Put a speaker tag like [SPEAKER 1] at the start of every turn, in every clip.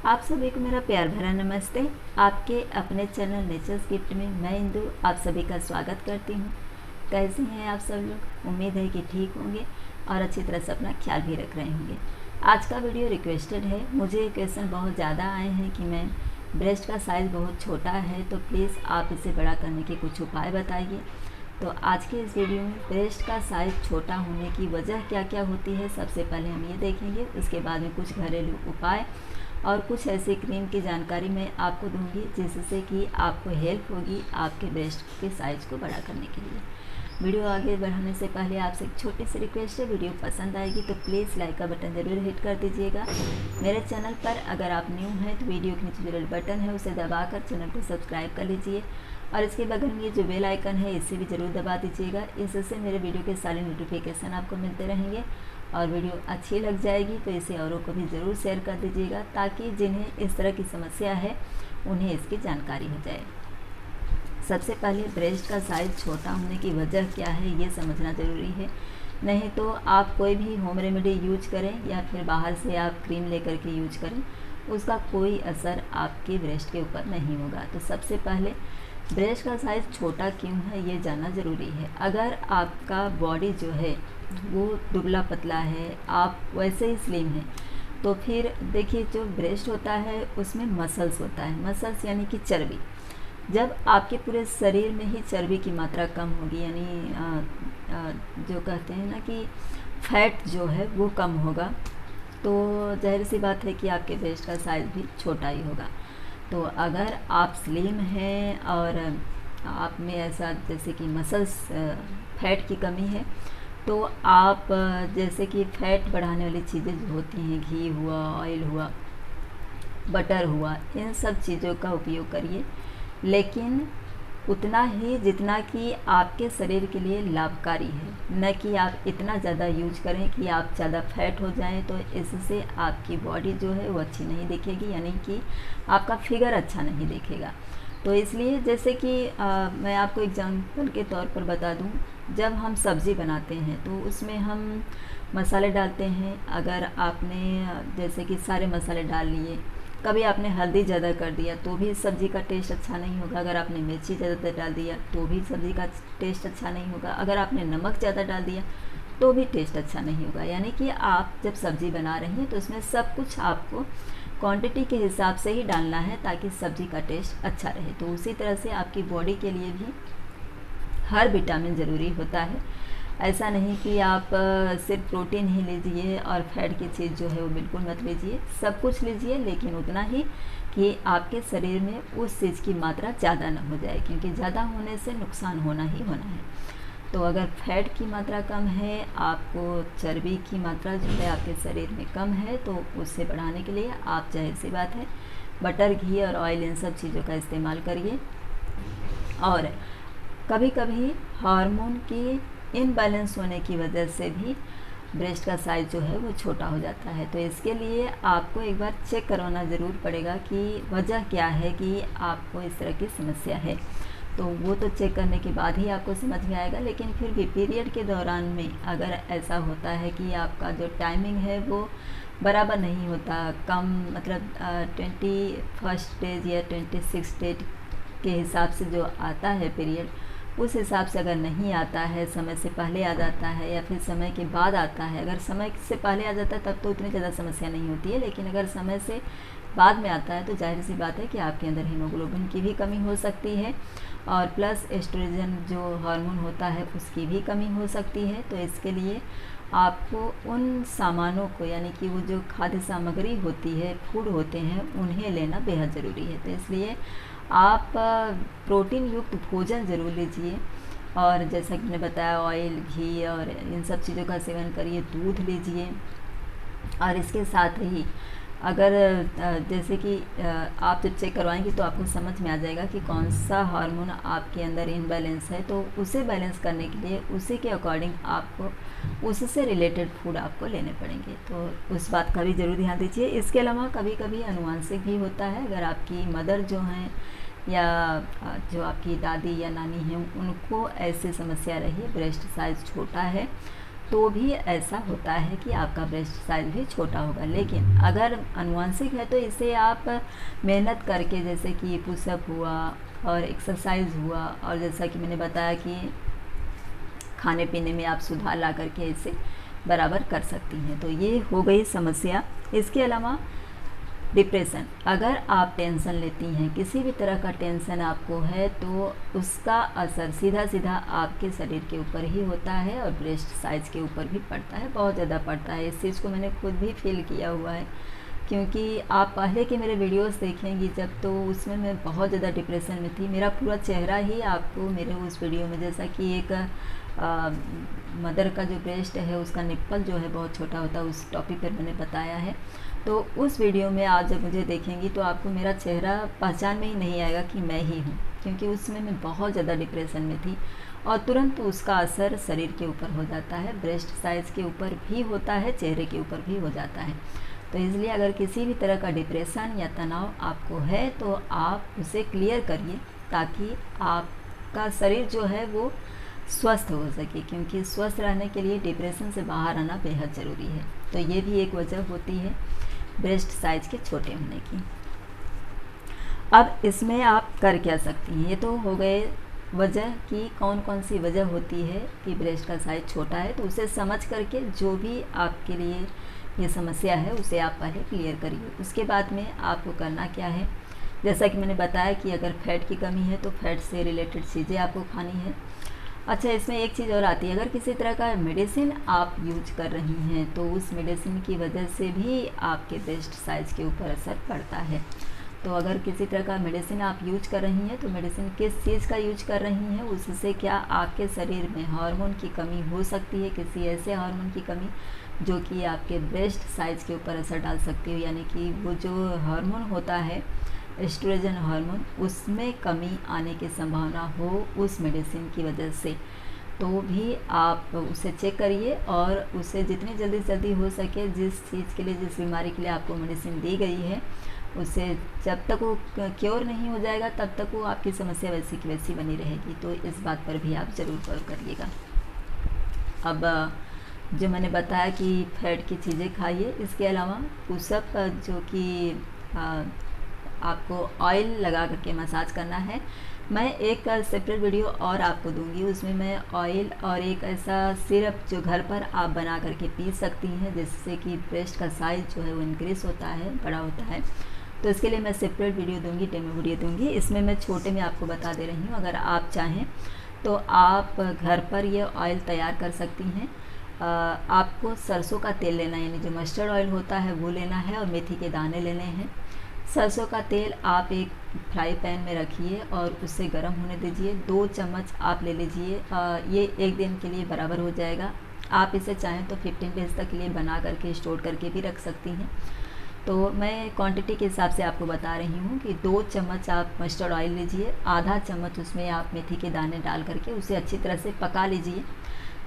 [SPEAKER 1] आप सभी को मेरा प्यार भरा नमस्ते। आपके अपने चैनल नेचर्स गिफ्ट में मैं इंदु आप सभी का स्वागत करती हूँ। कैसे हैं आप सब लोग? उम्मीद है कि ठीक होंगे और अच्छी तरह से अपना ख्याल भी रख रहे होंगे। आज का वीडियो रिक्वेस्टेड है। मुझे क्वेश्चन बहुत ज़्यादा आए हैं कि मैम ब्रेस्ट का साइज़ बहुत छोटा है, तो प्लीज़ आप इसे बड़ा करने के कुछ उपाय बताइए। तो आज के इस वीडियो में ब्रेस्ट का साइज़ छोटा होने की वजह क्या क्या होती है, सबसे पहले हम ये देखेंगे। उसके बाद में कुछ घरेलू उपाय और कुछ ऐसी क्रीम की जानकारी मैं आपको दूंगी जिससे कि आपको हेल्प होगी आपके ब्रेस्ट के साइज़ को बड़ा करने के लिए। वीडियो आगे बढ़ाने से पहले आपसे एक छोटी सी रिक्वेस्ट है, वीडियो पसंद आएगी तो प्लीज़ लाइक का बटन ज़रूर हिट कर दीजिएगा। मेरे चैनल पर अगर आप न्यू हैं तो वीडियो के नीचे जो रेड बटन है उसे दबाकर चैनल को सब्सक्राइब कर लीजिए और इसके बगल में ये जो बेल आइकन है इसे भी ज़रूर दबा दीजिएगा। इससे मेरे वीडियो के सारे नोटिफिकेशन आपको मिलते रहेंगे और वीडियो अच्छी लग जाएगी तो इसे औरों को भी ज़रूर शेयर कर दीजिएगा ताकि जिन्हें इस तरह की समस्या है उन्हें इसकी जानकारी हो जाए। सबसे पहले ब्रेस्ट का साइज़ छोटा होने की वजह क्या है ये समझना ज़रूरी है, नहीं तो आप कोई भी होम रेमेडी यूज करें या फिर बाहर से आप क्रीम लेकर के यूज करें, उसका कोई असर आपके ब्रेस्ट के ऊपर नहीं होगा। तो सबसे पहले ब्रेस्ट का साइज़ छोटा क्यों है ये जानना ज़रूरी है। अगर आपका बॉडी जो है वो दुबला पतला है, आप वैसे ही स्लिम हैं, तो फिर देखिए जो ब्रेस्ट होता है उसमें मसल्स होता है। मसल्स यानी कि चर्बी। जब आपके पूरे शरीर में ही चर्बी की मात्रा कम होगी, यानी जो कहते हैं ना कि फैट जो है वो कम होगा, तो जाहिर सी बात है कि आपके ब्रेस्ट का साइज़ भी छोटा ही होगा। तो अगर आप स्लिम हैं और आप में ऐसा जैसे कि मसल्स फैट की कमी है, तो आप जैसे कि फैट बढ़ाने वाली चीज़ें जो होती हैं, घी हुआ, ऑयल हुआ, बटर हुआ, इन सब चीज़ों का उपयोग करिए, लेकिन उतना ही जितना कि आपके शरीर के लिए लाभकारी है, न कि आप इतना ज़्यादा यूज करें कि आप ज़्यादा फैट हो जाएं, तो इससे आपकी बॉडी जो है वो अच्छी नहीं दिखेगी, यानी कि आपका फिगर अच्छा नहीं दिखेगा। तो इसलिए जैसे कि मैं आपको एग्जांपल के तौर पर बता दूं, जब हम सब्ज़ी बनाते हैं तो उसमें हम मसाले डालते हैं। अगर आपने जैसे कि सारे मसाले डाल लिए, कभी आपने हल्दी ज़्यादा कर दिया तो भी सब्ज़ी का टेस्ट अच्छा नहीं होगा। अगर आपने मिर्ची ज़्यादा डाल दिया तो भी सब्ज़ी का टेस्ट अच्छा नहीं होगा। अगर आपने नमक ज़्यादा डाल दिया तो भी टेस्ट अच्छा नहीं होगा। यानी कि आप जब सब्ज़ी बना रही हैं तो उसमें सब कुछ आपको क्वांटिटी के हिसाब से ही डालना है ताकि सब्ज़ी का टेस्ट अच्छा रहे। तो उसी तरह से आपकी बॉडी के लिए भी हर विटामिन ज़रूरी होता है। ऐसा नहीं कि आप सिर्फ प्रोटीन ही लीजिए और फैट की चीज़ जो है वो बिल्कुल मत लीजिए। सब कुछ लीजिए, लेकिन उतना ही कि आपके शरीर में उस चीज़ की मात्रा ज़्यादा ना हो जाए, क्योंकि ज़्यादा होने से नुकसान होना ही होना है। तो अगर फैट की मात्रा कम है, आपको चर्बी की मात्रा जो है आपके शरीर में कम है, तो उससे बढ़ाने के लिए आप जाहिर सी बात है बटर, घी और ऑयल इन सब चीज़ों का इस्तेमाल करिए। और कभी कभी हार्मोन की इनबैलेंस होने की वजह से भी ब्रेस्ट का साइज़ जो है वो छोटा हो जाता है। तो इसके लिए आपको एक बार चेक करवाना ज़रूर पड़ेगा कि वजह क्या है कि आपको इस तरह की समस्या है। तो वो तो चेक करने के बाद ही आपको समझ में आएगा, लेकिन फिर भी पीरियड के दौरान में अगर ऐसा होता है कि आपका जो टाइमिंग है वो बराबर नहीं होता, कम मतलब 21st डेज या 26 डेज के हिसाब से जो आता है पीरियड, उस हिसाब से अगर नहीं आता है, समय से पहले आ जाता है या फिर समय के बाद आता है। अगर समय से पहले आ जाता है तब तो इतनी ज़्यादा समस्या नहीं होती है, लेकिन अगर समय से बाद में आता है तो जाहिर सी बात है कि आपके अंदर हीमोग्लोबिन की भी कमी हो सकती है और प्लस एस्ट्रोजन जो हार्मोन होता है उसकी भी कमी हो सकती है। तो इसके लिए आपको उन सामानों को, यानी कि वो जो खाद्य सामग्री होती है, फूड होते हैं, उन्हें लेना बेहद ज़रूरी है। तो इसलिए आप प्रोटीन युक्त भोजन ज़रूर लीजिए और जैसा कि मैंने बताया ऑयल, घी और इन सब चीज़ों का सेवन करिए। दूध लीजिए और इसके साथ ही अगर जैसे कि आप जब चेक करवाएंगे तो आपको समझ में आ जाएगा कि कौन सा हार्मोन आपके अंदर इनबैलेंस है, तो उसे बैलेंस करने के लिए उसी के अकॉर्डिंग आपको उससे रिलेटेड फूड आपको लेने पड़ेंगे। तो उस बात का भी ज़रूर ध्यान दीजिए। इसके अलावा कभी कभी अनुवांशिक भी होता है। अगर आपकी मदर जो हैं या जो आपकी दादी या नानी हैं उनको ऐसे समस्या रही है, ब्रेस्ट साइज़ छोटा है, तो भी ऐसा होता है कि आपका ब्रेस्ट साइज भी छोटा होगा। लेकिन अगर आनुवंशिक है तो इसे आप मेहनत करके, जैसे कि पुशअप हुआ और एक्सरसाइज हुआ, और जैसा कि मैंने बताया कि खाने पीने में आप सुधार ला करके इसे बराबर कर सकती हैं। तो ये हो गई समस्या। इसके अलावा डिप्रेशन, अगर आप टेंशन लेती हैं, किसी भी तरह का टेंशन आपको है, तो उसका असर सीधा सीधा आपके शरीर के ऊपर ही होता है और ब्रेस्ट साइज़ के ऊपर भी पड़ता है, बहुत ज़्यादा पड़ता है। इस चीज़ को मैंने खुद भी फील किया हुआ है, क्योंकि आप पहले के मेरे वीडियोस देखेंगी जब, तो उसमें मैं बहुत ज़्यादा डिप्रेशन में थी। मेरा पूरा चेहरा ही आपको मेरे उस वीडियो में, जैसा कि एक मदर का जो ब्रेस्ट है उसका निप्पल जो है बहुत छोटा होता है, उस टॉपिक पर मैंने बताया है। तो उस वीडियो में आज जब मुझे देखेंगी तो आपको मेरा चेहरा पहचान में ही नहीं आएगा कि मैं ही हूँ, क्योंकि उसमें मैं बहुत ज़्यादा डिप्रेशन में थी और तुरंत उसका असर शरीर के ऊपर हो जाता है, ब्रेस्ट साइज़ के ऊपर भी होता है, चेहरे के ऊपर भी हो जाता है। तो इसलिए अगर किसी भी तरह का डिप्रेशन या तनाव आपको है तो आप उसे क्लियर करिए, ताकि आपका शरीर जो है वो स्वस्थ हो सके, क्योंकि स्वस्थ रहने के लिए डिप्रेशन से बाहर आना बेहद ज़रूरी है। तो ये भी एक वजह होती है ब्रेस्ट साइज़ के छोटे होने की। अब इसमें आप कर क्या सकती हैं, ये तो हो गए वजह कि कौन कौन सी वजह होती है कि ब्रेस्ट का साइज़ छोटा है। तो उसे समझ करके जो भी आपके लिए ये समस्या है उसे आप पहले क्लियर करिए। उसके बाद में आपको करना क्या है, जैसा कि मैंने बताया कि अगर फैट की कमी है तो फैट से रिलेटेड चीज़ें आपको खानी है। अच्छा, इसमें एक चीज़ और आती है, अगर किसी तरह का मेडिसिन आप यूज कर रही हैं तो उस मेडिसिन की वजह से भी आपके ब्रेस्ट साइज़ के ऊपर असर पड़ता है। तो अगर किसी तरह का मेडिसिन आप यूज कर रही हैं तो मेडिसिन किस चीज़ का यूज कर रही हैं, उससे क्या आपके शरीर में हार्मोन की कमी हो सकती है, किसी ऐसे हार्मोन की कमी जो कि आपके ब्रेस्ट साइज़ के ऊपर असर डाल सकती हो, यानी कि वो जो हार्मोन होता है एस्ट्रोजन हार्मोन, उसमें कमी आने की संभावना हो उस मेडिसिन की वजह से, तो भी आप उसे चेक करिए और उसे जितनी जल्दी से जल्दी हो सके, जिस चीज़ के लिए, जिस बीमारी के लिए आपको मेडिसिन दी गई है, उसे जब तक वो क्योर नहीं हो जाएगा तब तक वो आपकी समस्या वैसी की वैसी बनी रहेगी। तो इस बात पर भी आप ज़रूर गौर करिएगा। अब जो मैंने बताया कि फैट की चीज़ें खाइए, इसके अलावा पुशअप जो कि आपको ऑयल लगा करके मसाज करना है, मैं एक सेपरेट वीडियो और आपको दूंगी, उसमें मैं ऑयल और एक ऐसा सिरप जो घर पर आप बना करके पी सकती हैं, जिससे कि ब्रेस्ट का साइज़ जो है वो इंक्रीज़ होता है, बड़ा होता है। तो इसके लिए मैं सेपरेट वीडियो दूंगी, डेमो वीडियो दूंगी। इसमें मैं छोटे में आपको बता दे रही हूँ। अगर आप चाहें तो आप घर पर ये ऑयल तैयार कर सकती हैं। आपको सरसों का तेल लेना है, यानी जो मस्टर्ड ऑयल होता है वो लेना है, और मेथी के दाने लेने हैं। सरसों का तेल आप एक फ्राई पैन में रखिए और उसे गर्म होने दीजिए। 2 चम्मच आप ले लीजिए, ये 1 दिन के लिए बराबर हो जाएगा। आप इसे चाहें तो 15 डेज़ तक के लिए बना करके स्टोर करके भी रख सकती हैं। तो मैं क्वांटिटी के हिसाब से आपको बता रही हूँ कि 2 चम्मच आप मस्टर्ड ऑयल लीजिए, आधा चम्मच उसमें आप मेथी के दाने डाल करके उसे अच्छी तरह से पका लीजिए।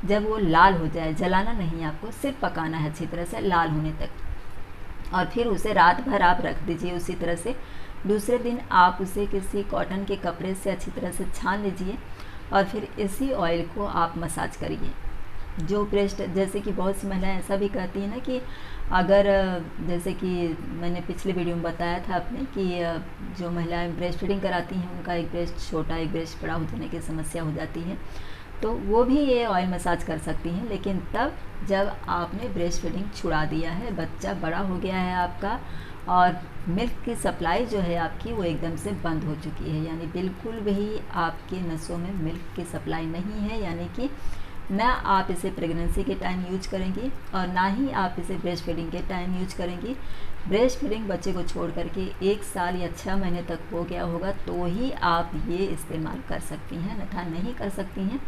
[SPEAKER 1] जब वो लाल हो जाए, जलाना नहीं, आपको सिर्फ पकाना है अच्छी तरह से लाल होने तक, और फिर उसे रात भर आप रख दीजिए उसी तरह से। दूसरे दिन आप उसे किसी कॉटन के कपड़े से अच्छी तरह से छान लीजिए और फिर इसी ऑयल को आप मसाज करिए। जो ब्रेस्ट, जैसे कि बहुत सी महिलाएं ऐसा भी कहती हैं ना कि अगर, जैसे कि मैंने पिछले वीडियो में बताया था अपने कि जो महिलाएं ब्रेस्ट फीडिंग कराती हैं उनका एक ब्रेस्ट छोटा, एक ब्रेस्ट बड़ा हो जाने की समस्या हो जाती है, तो वो भी ये ऑयल मसाज कर सकती हैं, लेकिन तब जब आपने ब्रेस्ट फीडिंग छुड़ा दिया है, बच्चा बड़ा हो गया है आपका और मिल्क की सप्लाई जो है आपकी वो एकदम से बंद हो चुकी है, यानी बिल्कुल भी आपके नसों में मिल्क की सप्लाई नहीं है, यानी कि ना आप इसे प्रेगनेंसी के टाइम यूज करेंगी और ना ही आप इसे ब्रेस्ट फीडिंग के टाइम यूज करेंगी। ब्रेस्ट फीडिंग बच्चे को छोड़ करके 1 साल या 6 महीने तक हो गया होगा तो ही आप ये इस्तेमाल कर सकती हैं, अन्यथा नहीं कर सकती हैं।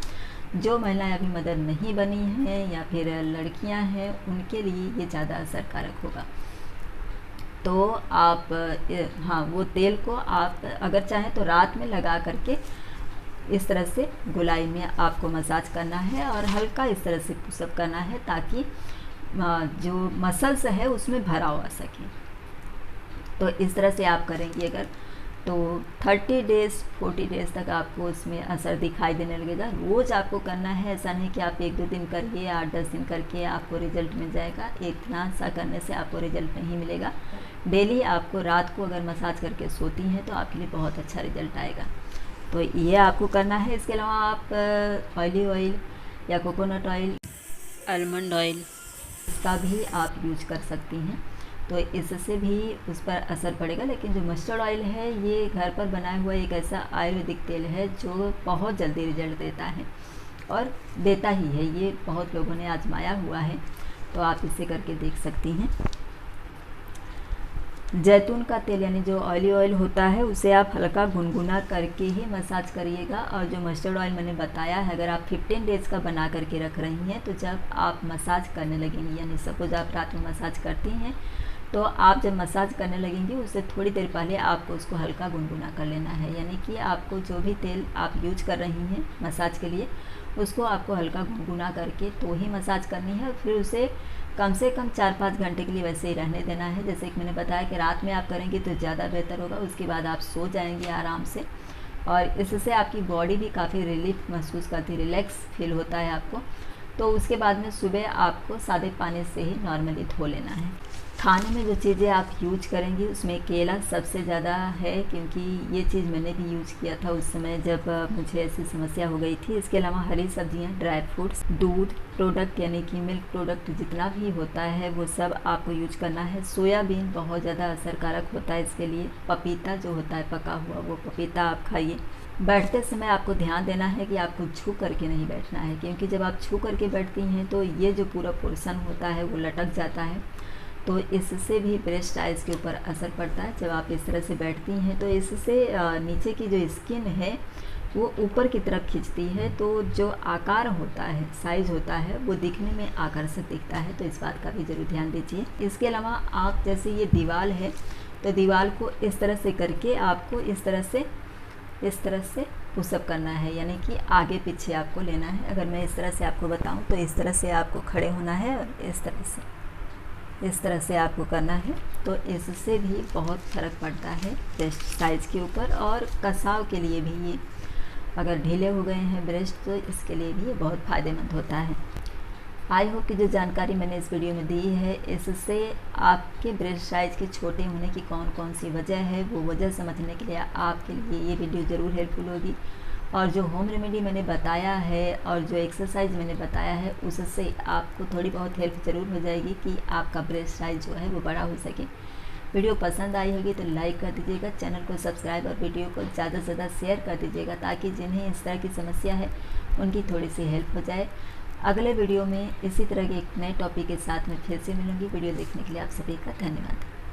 [SPEAKER 1] जो महिलाएं अभी मदर नहीं बनी हैं या फिर लड़कियां हैं, उनके लिए ये ज़्यादा असरकारक होगा। तो आप हाँ, वो तेल को आप अगर चाहें तो रात में लगा करके इस तरह से गोलाई में आपको मसाज करना है और हल्का इस तरह से पुशअप करना है, ताकि जो मसल्स है उसमें भराव आ सके। तो इस तरह से आप करेंगी अगर, तो 30 डेज़ 40 डेज़ तक आपको उसमें असर दिखाई देने लगेगा। रोज़ आपको करना है, ऐसा नहीं कि आप 1-2 दिन करिए, 8-10 दिन करके आपको रिज़ल्ट मिल जाएगा। इतना सा करने से आपको रिज़ल्ट नहीं मिलेगा। डेली आपको रात को अगर मसाज करके सोती हैं तो आपके लिए बहुत अच्छा रिज़ल्ट आएगा। तो ये आपको करना है। इसके अलावा आप ऑयली ऑयल या कोकोनट ऑयल, आलमंड ऑयल, इसका भी आप यूज कर सकती हैं, तो इससे भी उस पर असर पड़ेगा। लेकिन जो मस्टर्ड ऑयल है ये घर पर बनाया हुआ एक ऐसा आयुर्वेदिक तेल है जो बहुत जल्दी रिजल्ट देता है और देता ही है। ये बहुत लोगों ने आजमाया हुआ है, तो आप इसे करके देख सकती हैं। जैतून का तेल यानी जो ऑयली ऑयल होता है उसे आप हल्का गुनगुना करके ही मसाज करिएगा। और जो मस्टर्ड ऑयल मैंने बताया है, अगर आप 15 डेज़ का बना करके रख रही हैं तो जब आप मसाज करने लगेंगी, यानी सपोज आप रात में मसाज करती हैं, तो आप जब मसाज करने लगेंगी उससे थोड़ी देर पहले आपको उसको हल्का गुनगुना कर लेना है। यानी कि आपको जो भी तेल आप यूज कर रही हैं मसाज के लिए, उसको आपको हल्का गुनगुना करके तो ही मसाज करनी है। और फिर उसे कम से कम 4-5 घंटे के लिए वैसे ही रहने देना है। जैसे कि मैंने बताया कि रात में आप करेंगे तो ज़्यादा बेहतर होगा, उसके बाद आप सो जाएंगे आराम से, और इससे आपकी बॉडी भी काफ़ी रिलीफ महसूस करती, रिलैक्स फील होता है आपको। तो उसके बाद में सुबह आपको सादे पानी से ही नॉर्मली धो लेना है। खाने में जो चीज़ें आप यूज करेंगी उसमें केला सबसे ज़्यादा है, क्योंकि ये चीज़ मैंने भी यूज किया था उस समय जब मुझे ऐसी समस्या हो गई थी। इसके अलावा हरी सब्जियां, ड्राई फ्रूट्स, दूध प्रोडक्ट यानी कि मिल्क प्रोडक्ट जितना भी होता है वो सब आपको यूज करना है। सोयाबीन बहुत ज़्यादा असरकारक होता है इसके लिए। पपीता जो होता है पका हुआ, वो पपीता आप खाइए। बैठते समय आपको ध्यान देना है कि आपको छू करके नहीं बैठना है, क्योंकि जब आप छू करके बैठती हैं तो ये जो पूरा पोर्शन होता है वो लटक जाता है, तो इससे भी ब्रेस्ट आइज़ के ऊपर असर पड़ता है। जब आप इस तरह से बैठती हैं तो इससे नीचे की जो स्किन है वो ऊपर की तरफ खिंचती है, तो जो आकार होता है, साइज़ होता है, वो दिखने में आकर्षक दिखता है। तो इस बात का भी ज़रूर ध्यान दीजिए। इसके अलावा आप जैसे ये दीवार है तो दीवार को इस तरह से करके आपको इस तरह से पुशअप करना है, यानी कि आगे पीछे आपको लेना है। अगर मैं इस तरह से आपको बताऊं तो इस तरह से आपको खड़े होना है और इस तरह से आपको करना है। तो इससे भी बहुत फ़र्क पड़ता है ब्रेस्ट साइज़ के ऊपर, और कसाव के लिए भी ये, अगर ढीले हो गए हैं ब्रेस्ट तो इसके लिए भी ये बहुत फ़ायदेमंद होता है। आई होप कि जो जानकारी मैंने इस वीडियो में दी है इससे आपके ब्रेस्ट साइज़ के छोटे होने की कौन कौन सी वजह है वो वजह समझने के लिए आपके लिए ये वीडियो ज़रूर हेल्पफुल होगी। और जो होम रेमेडी मैंने बताया है और जो एक्सरसाइज मैंने बताया है उससे आपको थोड़ी बहुत हेल्प ज़रूर हो जाएगी कि आपका ब्रेस्ट साइज़ जो है वो बड़ा हो सके। वीडियो पसंद आई होगी तो लाइक कर दीजिएगा, चैनल को सब्सक्राइब और वीडियो को ज़्यादा से ज़्यादा शेयर कर दीजिएगा, ताकि जिन्हें इस तरह की समस्या है उनकी थोड़ी सी हेल्प हो जाए। अगले वीडियो में इसी तरह के एक नए टॉपिक के साथ मैं फिर से मिलूंगी। वीडियो देखने के लिए आप सभी का धन्यवाद।